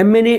MNA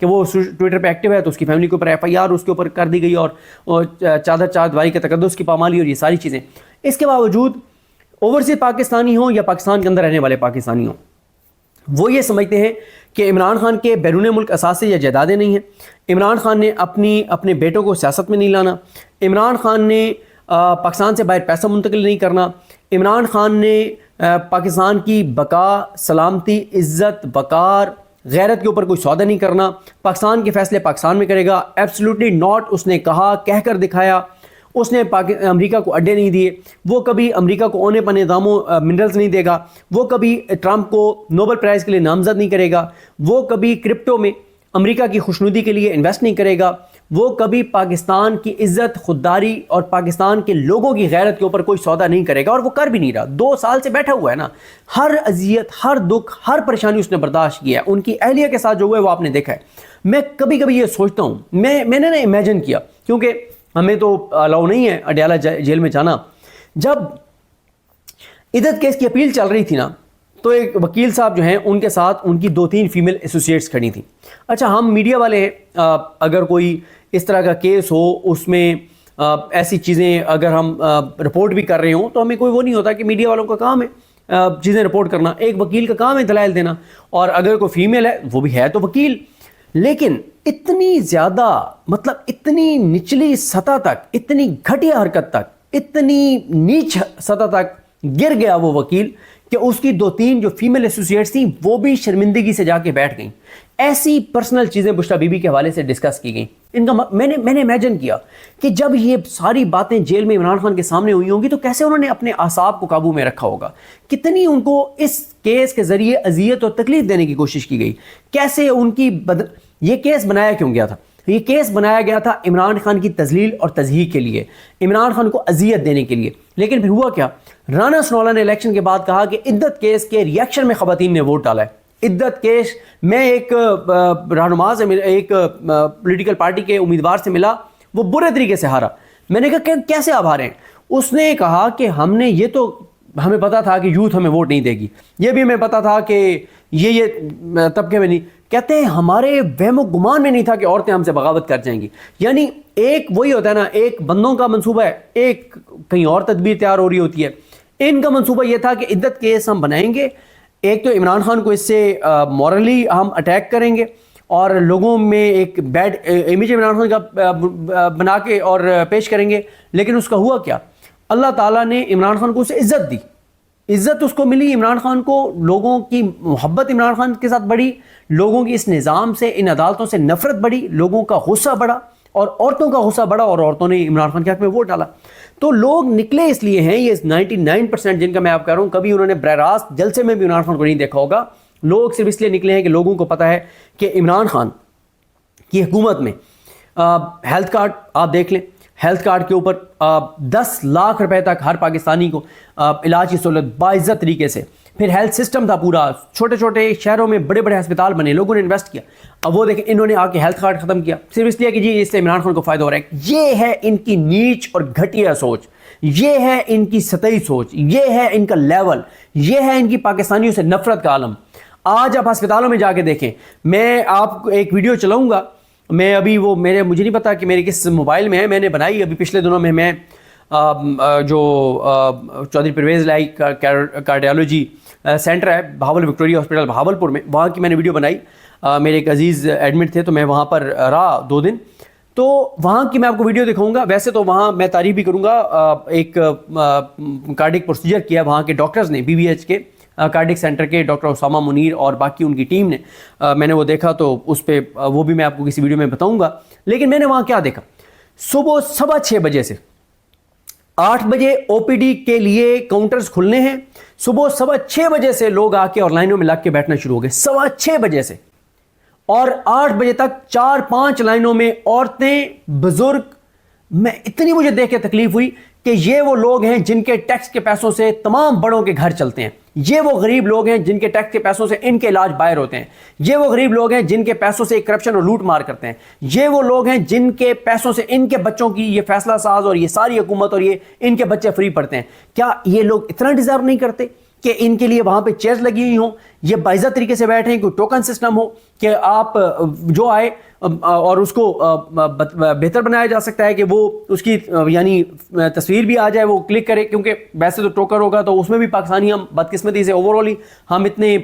کہ وہ Twitter پہ ایکٹیو ہے تو اس کی فیملی کے اوپر FIR اس کے اوپر کر دی گئی اور چار دیواری کا تقدس کی پامالی اور یہ ساری چیزیں. اس کے باوجود اوورسیز پاکستانی ہوں یا پاکستان کے اندر رہنے والے پاکستانی ہوں، وہ یہ سمجھتے ہیں کہ عمران خان کے بیرون ملک اثاثے یا جائیدادیں نہیں ہیں، عمران خان نے اپنے بیٹوں کو سیاست میں نہیں لانا، عمران خان نے پاکستان سے باہر پیسہ منتقل نہیں کرنا، عمران خان نے پاکستان کی بقا، سلامتی، عزت، وقار، غیرت کے اوپر کوئی سودا نہیں کرنا، پاکستان کے فیصلے پاکستان میں کرے گا. Absolutely not. اس نے کہا، کہہ کر دکھایا. اس نے امریکہ کو اڈے نہیں دیے، وہ کبھی امریکہ کو اونے پنے داموں منرلز نہیں دے گا، وہ کبھی ٹرمپ کو نوبل پرائز کے لیے نامزد نہیں کرے گا، وہ کبھی کرپٹو میں امریکہ کی خوشنودی کے لیے انویسٹ نہیں کرے گا، وہ کبھی پاکستان کی عزت، خودداری اور پاکستان کے لوگوں کی غیرت کے اوپر کوئی سودا نہیں کرے گا، اور وہ کر بھی نہیں رہا. 2 سال سے بیٹھا ہوا ہے نا. ہر اذیت، ہر دکھ، ہر پریشانی اس نے برداشت کیا ہے. ان کی اہلیہ کے ساتھ جو ہوا ہے وہ آپ نے دیکھا ہے. میں کبھی کبھی یہ سوچتا ہوں، میں نے نا امیجن کیا، کیونکہ ہمیں تو الاؤ نہیں ہے اڈیالہ جیل میں جانا. جب عدت کیس کی اپیل چل رہی تھی نا، تو ایک وکیل صاحب جو ہیں ان کے ساتھ ان کی 2-3 فیمیل ایسوسیٹس کھڑی تھیں. اچھا، ہم میڈیا والے ہیں، اگر کوئی اس طرح کا کیس ہو، اس میں ایسی چیزیں اگر ہم رپورٹ بھی کر رہے ہوں تو ہمیں کوئی وہ نہیں ہوتا کہ میڈیا والوں کا کام ہے چیزیں رپورٹ کرنا. ایک وکیل کا کام ہے دلائل دینا، اور اگر کوئی فیمیل ہے وہ بھی ہے تو وکیل. لیکن اتنی زیادہ، مطلب اتنی نچلی سطح تک، اتنی گھٹیا حرکت تک، اتنی نیچ سطح تک گر گیا وہ وکیل کہ اس کی 2-3 جو فیمیل ایسوسیٹس تھیں وہ بھی شرمندگی سے جا کے بیٹھ گئیں. ایسی پرسنل چیزیں بشرا بی بی کے حوالے سے ڈسکس کی گئیں. ان کا میں نے امیجن کیا کہ جب یہ ساری باتیں جیل میں عمران خان کے سامنے ہوئی ہوں گی تو کیسے انہوں نے اپنے اعصاب کو قابو میں رکھا ہوگا، کتنی ان کو اس کیس کے ذریعے اذیت اور تکلیف دینے کی کوشش کی گئی، کیسے ان کی یہ کیس بنایا کیوں گیا تھا؟ یہ کیس بنایا گیا تھا عمران خان کی تذلیل اور تضحیک کے لیے، عمران خان کو اذیت دینے کے لیے. لیکن پھر ہوا کیا؟ رانا سنولا نے الیکشن کے بعد کہا کہ عدت کیس کے ریئیکشن میں خواتین نے ووٹ ڈالا ہے. عدت کیس میں ایک رہنما سے ایک پولیٹیکل پارٹی کے امیدوار سے ملا، وہ برے طریقے سے ہارا. میں نے کہا کیسے آپ ہارے ہیں؟ اس نے کہا کہ ہم نے یہ تو ہمیں پتا تھا کہ یوتھ ہمیں ووٹ نہیں دے گی، یہ بھی ہمیں پتا تھا کہ یہ طبقے میں نہیں. کہتے ہیں ہمارے وہم و گمان میں نہیں تھا کہ عورتیں ہم سے بغاوت کر جائیں گی. یعنی ایک وہی ہوتا ہے نا، ایک بندوں کا منصوبہ ہے، ایک کہیں اور تدبیر تیار ہو رہی ہوتی ہے. ان کا منصوبہ یہ تھا کہ عدت کیس ہم بنائیں گے، ایک تو عمران خان کو اس سے مورلی ہم اٹیک کریں گے اور لوگوں میں ایک بیڈ امیج عمران خان کا بنا کے اور پیش کریں گے. لیکن اس کا ہوا کیا؟ اللہ تعالیٰ نے عمران خان کو اسے عزت دی، عزت اس کو ملی. عمران خان کو لوگوں کی محبت عمران خان کے ساتھ بڑھی، لوگوں کی اس نظام سے، ان عدالتوں سے نفرت بڑھی، لوگوں کا غصہ بڑھا اور عورتوں کا غصہ بڑھا، اور عورتوں نے عمران خان کے حق میں ووٹ ڈالا. تو لوگ نکلے اس لیے ہیں، یہ 99% جن کا میں آپ کہہ رہا ہوں کبھی انہوں نے براہ راست جلسے میں بھی عمران خان کو نہیں دیکھا ہوگا. لوگ صرف اس لیے نکلے ہیں کہ لوگوں کو پتہ ہے کہ عمران خان کی حکومت میں ہیلتھ کارڈ آپ دیکھ لیں، ہیلتھ کارڈ کے اوپر 10 لاکھ روپے تک ہر پاکستانی کو علاج کی سہولت باعزت طریقے سے. پھر ہیلتھ سسٹم تھا پورا، چھوٹے چھوٹے شہروں میں بڑے بڑے ہسپتال بنے، لوگوں نے انویسٹ کیا. اب وہ دیکھیں انہوں نے آ کے ہیلتھ کارڈ ختم کیا صرف اس لیے کہ جی اس سے عمران خان کو فائدہ ہو رہا ہے. یہ ہے ان کی نیچ اور گھٹیا سوچ، یہ ہے ان کی سطحی سوچ، یہ ہے ان کا لیول، یہ ہے ان کی پاکستانیوں سے نفرت کا عالم. آج آپ ہسپتالوں میں جا کے دیکھیں. میں آپ کو ایک ویڈیو چلاؤں گا، میں ابھی وہ مجھے نہیں پتا کہ میرے کس موبائل میں ہے، میں نے بنائی ابھی پچھلے دنوں میں جو چودھری پرویز لائی کارڈیالوجی سینٹر ہے بہاول وکٹوریہ ہاسپٹل بہاولپور میں، وہاں کی میں نے ویڈیو بنائی. میرے ایک عزیز ایڈمٹ تھے تو میں وہاں پر رہا 2 دن، تو وہاں کی میں آپ کو ویڈیو دکھاؤں گا. ویسے تو وہاں میں تعریف بھی کروں گا، ایک کارڈک پروسیجر کیا وہاں کے ڈاکٹرز نے، BBH کے کارڈک سینٹر کے ڈاکٹر اسامہ منیر اور باقی ان کی ٹیم نے. میں نے وہ دیکھا تو اس پہ وہ بھی میں آپ کو کسی ویڈیو میں بتاؤں گا. لیکن میں نے وہاں کیا دیکھا، صبح 6:15 بجے سے 8 بجے OPD کے لیے کاؤنٹرز کھلنے ہیں. صبح 6:15 بجے سے لوگ آ کے اور لائنوں میں لگ کے بیٹھنا شروع ہو گئے 6:15 بجے سے، اور 8 بجے تک 4-5 لائنوں میں عورتیں، بزرگ. میں اتنی مجھے دیکھ کے تکلیف ہوئی کہ یہ وہ لوگ ہیں جن کے ٹیکس کے پیسوں سے تمام بڑوں کے گھر چلتے ہیں. یہ وہ غریب لوگ ہیں جن کے ٹیکس کے پیسوں سے ان کے علاج باہر ہوتے ہیں. یہ وہ غریب لوگ ہیں جن کے پیسوں سے کرپشن اور لوٹ مار کرتے ہیں. یہ وہ لوگ ہیں جن کے پیسوں سے ان کے بچوں کی یہ فیصلہ ساز اور یہ ساری حکومت اور یہ ان کے بچے فری پڑھتے ہیں. کیا یہ لوگ اتنا ڈیزرو نہیں کرتے؟ کہ ان کے لیے وہاں پہ چیئرز لگی ہوئی ہوں, یہ باعزت طریقے سے بیٹھیں, کوئی ٹوکن سسٹم ہو کہ آپ جو آئے اور اس کو بہتر بنایا جا سکتا ہے کہ وہ اس کی یعنی تصویر بھی آ جائے, وہ کلک کرے, کیونکہ ویسے تو ٹوکن ہوگا تو اس میں بھی پاکستانی ہم بدقسمتی سے اوور آل ہم اتنے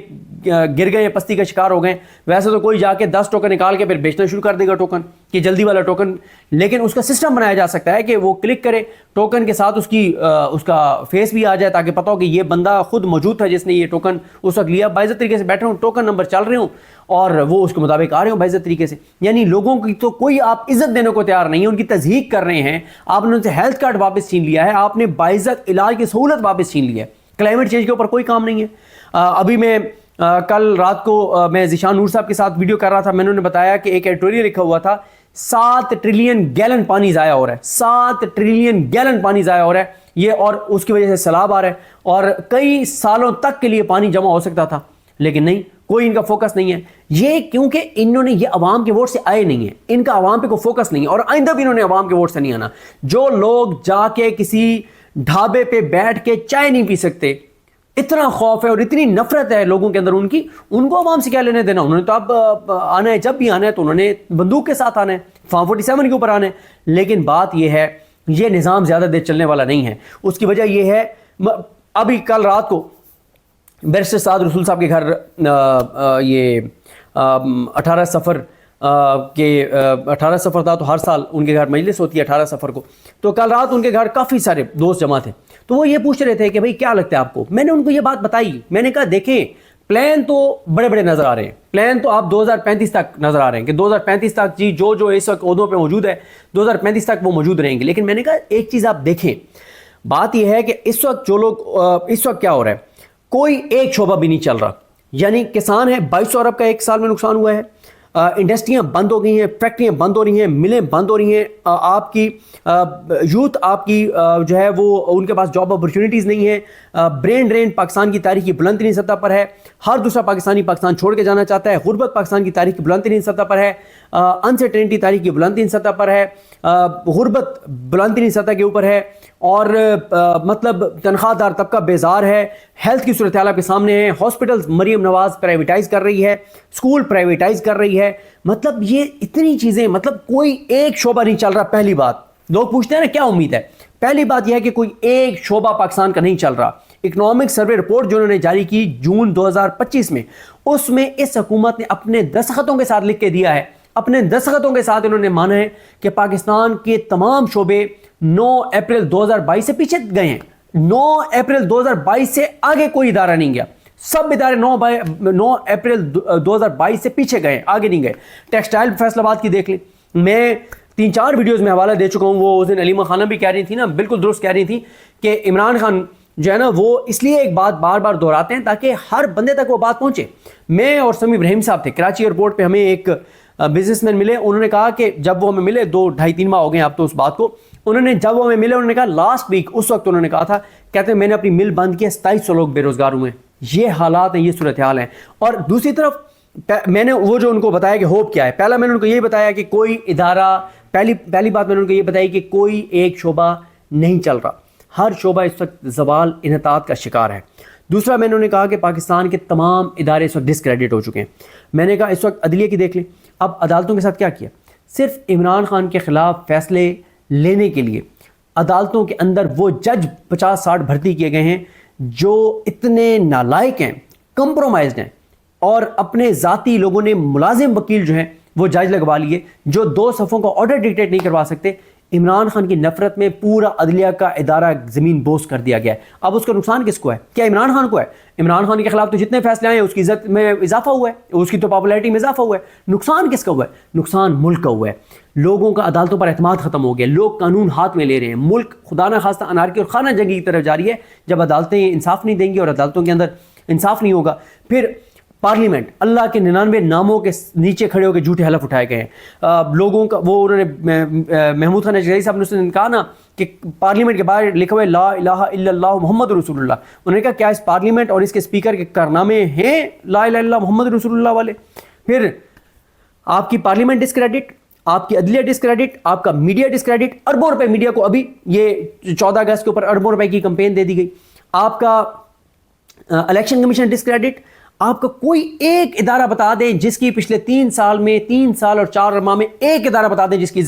گر گئے, پستی کا شکار ہو گئے. ویسے تو کوئی جا کے 10 ٹوکن نکال کے پھر بیچنا شروع کر دے گا ٹوکن کہ جلدی والا ٹوکن, لیکن اس کا سسٹم بنایا جا سکتا ہے کہ وہ کلک کرے, ٹوکن کے ساتھ اس کا فیس بھی آ جائے تاکہ پتہ ہو کہ یہ بندہ خود موجود تھا جس نے یہ ٹوکن اس وقت لیا, باعزت طریقے سے بیٹھے ہوں, ٹوکن نمبر چل رہے ہوں اور وہ اس کے مطابق آ رہے ہوں باعزت طریقے سے. یعنی لوگوں کی تو کوئی آپ عزت دینے کو تیار نہیں ہے, ان کی تضحیق کر رہے ہیں, آپ نے ان سے ہیلتھ کارڈ واپس چھین لیا ہے, آپ نے باعزت علاج کی سہولت واپس چھین لی ہے. کلائمیٹ چینج کے اوپر کوئی کام نہیں ہے. ابھی میں کل رات کو میں ذیشان نور صاحب کے ساتھ ویڈیو کر رہا تھا, میں نے بتایا کہ ایک ایڈیٹوریل لکھا ہوا تھا 7 ٹریلین گیلن پانی ضائع ہو رہا ہے, 7 ٹریلین گیلن پانی ضائع ہو رہا ہے یہ, اور اس کی وجہ سے سیلاب آ رہا ہے اور کئی سالوں تک کے لیے پانی جمع ہو سکتا تھا, لیکن نہیں, کوئی ان کا فوکس نہیں ہے. یہ کیونکہ انہوں نے یہ عوام کے ووٹ سے آئے نہیں ہیں, ان کا عوام پہ کوئی فوکس نہیں ہے اور آئندہ بھی انہوں نے عوام کے ووٹ سے نہیں آنا. جو لوگ جا کے کسی ڈھابے پہ بیٹھ کے چائے نہیں پی سکتے, اتنا خوف ہے اور اتنی نفرت ہے لوگوں کے اندر ان کو عوام سے کیا لینے دینا. انہوں نے تو اب آنا ہے, جب بھی آنا ہے تو انہوں نے بندوق کے ساتھ آنا ہے, فارم 47 کے اوپر آنا ہے. لیکن بات یہ ہے یہ نظام زیادہ دیر چلنے والا نہیں ہے. اس کی وجہ یہ ہے, ابھی کل رات کو بیرسٹر سعد رسول صاحب کے گھر یہ 18 سفر کہ 18 سفر تھا تو ہر سال ان کے گھر مجلس ہوتی ہے 18 سفر کو, تو کل رات ان کے گھر کافی سارے دوست جمع تھے. تو وہ یہ پوچھ رہے تھے کہ بھئی کیا لگتا ہے آپ کو. میں نے ان کو یہ بات بتائی, میں نے کہا دیکھیں پلان تو بڑے بڑے نظر آ رہے ہیں, پلان تو آپ 2035 تک نظر آ رہے ہیں کہ 2035 تک جی جو اس وقت عہدوں پہ موجود ہے 2035 تک وہ موجود رہیں گے. لیکن میں نے کہا ایک چیز آپ دیکھیں, بات یہ ہے کہ اس وقت جو لوگ اس وقت کیا ہو رہا ہے, کوئی ایک شعبہ بھی نہیں چل رہا. یعنی کسان ہے 2200 ارب کا ایک سال میں نقصان ہوا ہے, انڈسٹریاں بند ہو گئی ہیں, فیکٹریاں بند ہو رہی ہیں, ملیں بند ہو رہی ہیں, آپ کی یوتھ آپ کی جو ہے وہ ان کے پاس جاب اپرچونیٹیز نہیں ہے, برین ڈرین پاکستان کی تاریخ کی بلند ترین سطح پر ہے, ہر دوسرا پاکستانی پاکستان چھوڑ کے جانا چاہتا ہے, غربت پاکستان کی تاریخ کی بلند ترین سطح پر ہے, انسرٹینٹی تاریخ کی بلند ترین سطح پر ہے, غربت بلند ترین سطح کے اوپر ہے, اور مطلب تنخواہ دار طبقہ بیزار ہے, ہیلتھ کی صورتحال آپ کے سامنے ہے, ہاسپٹلز مریم نواز پرائیویٹائز کر رہی ہے, اسکول پرائیویٹائز کر رہی ہے. مطلب یہ اتنی چیزیں, مطلب کوئی ایک شعبہ نہیں چل رہا. پہلی بات لوگ پوچھتے ہیں نا کیا امید ہے, پہلی بات یہ ہے کہ کوئی ایک شعبہ پاکستان کا نہیں چل رہا. اکنامک سروے رپورٹ جو انہوں نے جاری کی جون 2025 میں, اس میں اس حکومت نے اپنے دستخطوں کے ساتھ لکھ کے دیا ہے, اپنے دستخطوں کے ساتھ انہوں نے مانا ہے کہ پاکستان کے تمام شعبے 9 اپریل 2022 سے پیچھے گئے ہیں. 9 اپریل 2022 سے آگے کوئی ادارہ نہیں گیا, سب ادارے 9 اپریل 2022 سے پیچھے گئے, آگے نہیں گئے. ٹیکسٹائل فیصل آباد کی دیکھ لیں, میں 3-4 ویڈیوز میں حوالہ دے چکا ہوں. وہ اس دن علیمہ خانہ بھی کہہ رہی تھی نا, بالکل درست کہہ رہی تھی کہ عمران خان جو ہے نا وہ اس لیے ایک بات بار بار دہراتے ہیں تاکہ ہر بندے تک وہ بات پہنچے. میں اور سمی ابراہیم صاحب تھے کراچی ایئرپورٹ پہ, ہمیں ایک بزنس مین ملے, انہوں نے کہا کہ جب وہ ہمیں ملے 2-2.5-3 ماہ ہو گئے اب تو اس بات کو, انہوں نے جب وہ ہمیں ملے انہوں نے کہا لاسٹ ویک, اس وقت انہوں نے کہا تھا, کہتے ہیں میں نے اپنی مل بند کیا, 2700 لوگ بے روزگار ہوئے. یہ حالات ہیں, یہ صورتحال ہیں. اور دوسری طرف میں نے وہ جو ان کو بتایا کہ ہوپ کیا ہے, پہلا میں نے ان کو یہ بتایا کہ کوئی ادارہ, پہلی بات میں نے ان کو یہ بتائی کہ کوئی ایک شعبہ نہیں چل رہا, ہر شعبہ اس وقت زوال انحطاط کا شکار ہے. دوسرا میں نے انہوں نے کہا کہ پاکستان کے تمام ادارے اس وقت ڈسکریڈٹ ہو چکے ہیں. میں نے کہا اس وقت عدلیہ کی دیکھ لیں, اب عدالتوں کے ساتھ کیا کیا, صرف عمران خان کے خلاف فیصلے لینے کے لیے عدالتوں کے اندر وہ جج 50-60 بھرتی کیے گئے ہیں جو اتنے نالائق ہیں, کمپرومائزڈ ہیں, اور اپنے ذاتی لوگوں نے ملازم وکیل جو ہیں وہ جج لگوا لیے جو 2 صفوں کا آرڈر ڈکٹیٹ نہیں کروا سکتے. عمران خان کی نفرت میں پورا عدلیہ کا ادارہ زمین بوس کر دیا گیا ہے. اب اس کا نقصان کس کو ہے, کیا عمران خان کو ہے؟ عمران خان کے خلاف تو جتنے فیصلے آئے ہیں اس کی عزت میں اضافہ ہوا ہے, اس کی تو پاپولیرٹی میں اضافہ ہوا ہے. نقصان کس کا ہوا ہے؟ نقصان ملک کا ہوا ہے. لوگوں کا عدالتوں پر اعتماد ختم ہو گیا, لوگ قانون ہاتھ میں لے رہے ہیں, ملک خدا نہ خواستہ انارکی اور خانہ جنگی کی طرف جاری ہے. جب عدالتیں انصاف نہیں دیں گی اور عدالتوں کے اندر انصاف نہیں ہوگا, پھر پارلیمنٹ اللہ کے 99 ناموں کے نیچے کھڑے ہو کے جھوٹے حلف اٹھائے گئے ہیں لوگوں کا. وہ انہوں نے محمود خان اجگری صاحب نے اس نے کہا نا کہ پارلیمنٹ کے باہر لکھا ہوا ہے لا الہ الا اللہ محمد رسول اللہ. انہوں نے کہا کیا اس پارلیمنٹ اور اس کے اسپیکر کے کارنامے ہیں لا الہ الا اللہ محمد رسول اللہ والے؟ پھر آپ کی پارلیمنٹ ڈسکریڈٹ, آپ کی عدلیہ ڈسکریڈٹ, آپ کا میڈیا ڈسکریڈٹ. اربوں روپے میڈیا کو ابھی یہ 14 اگست کے اوپر اربوں روپے کی کمپین دے دی گئی. آپ کا الیکشن کمیشن ڈسکریڈٹ، آپ کا کوئی ایک ادارہ بتا دیں جس کی پچھلے 3 سال میں 3 سال اور 4 ماہ میں ایک ادارہ بتا دیں جس کی